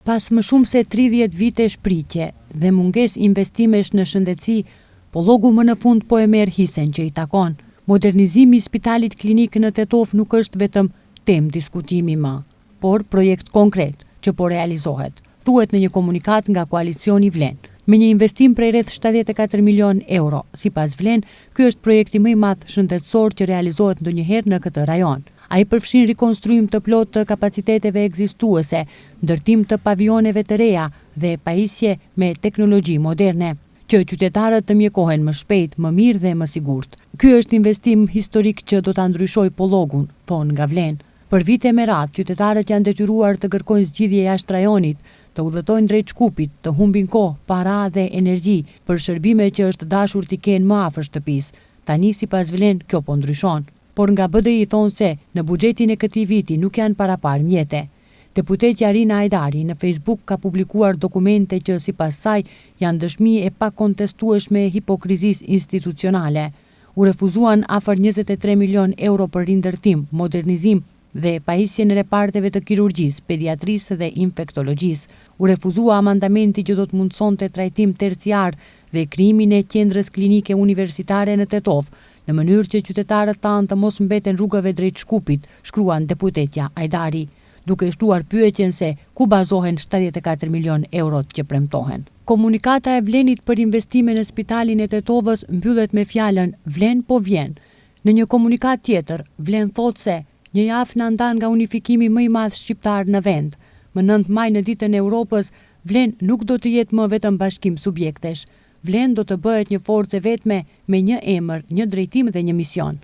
Pas më shumë se 30 vite shpritje dhe munges investimesh në shëndetësi, Pollogu më në fund po e merr hisen që i takon. Modernizimi i spitalit klinik në Tetov nuk është vetëm temë diskutimi më, por projekt konkret që po realizohet, thuhet në një komunikat nga koalicioni Vlen. Me një investim prej rreth 74 milion euro, sipas Vlen, ky është projekti më i madh shëndetësor që realizohet ndonjëherë në këtë rajon. Ai përfshin rikonstruim të plot të kapaciteteve ekzistuese, ndërtim të pavioneve të reja dhe pajisje me teknologji moderne, që qytetarët të mjekohen më shpejt, më mirë dhe më sigurt. Ky është investim historik që do ta ndryshojë Pollogun, thonë nga Vlen. Për vite me radhë, qytetarët janë detyruar të kërkojnë zgjidhje jashtë rajonit, të udhëtojnë drejt Shkupit, të humbin kohë, para dhe energji për shërbime që është dashur t'i kenë më afër shtëpisë. Tani sipas Vlen kjo po ndryshon. Por nga BDI thonë se në buxhetin e këtij viti nuk janë parapar mjete. Deputetja Rina Ajdari në Facebook ka publikuar dokumente që sipas saj janë dëshmi e pakontestueshme e hipokrizisë institucionale. U refuzuan afër 23 milion euro për rindërtim, modernizim dhe pajisje në reparteve të kirurgjisë, pediatrisë dhe infektologjisë. U refuzua amandamenti që do të mundsonte trajtim terciar dhe krijimin e qendrës klinike universitare në Tetov, në mënyrë që qytetarët tanë të mos mbeten rrugëve drejt Shkupit, shkruan deputetja Ajdari, duke shtuar pyetjen se ku bazohen 74 milion eurot që premtohen. Komunikata e Vlenit për investime në spitalin e Tetovës mbyllet me fjalën Vlen po vjen. Në një komunikat tjetër, Vlen thotë se një javë na ndan nga unifikimi më i madh shqiptar në vend. Më 9 maj në ditën e Europës, Vlen nuk do të jetë më vetëm bashkim subjektesh. Vlen do të bëhet një forcë vetme me një emër, një drejtim dhe një mision.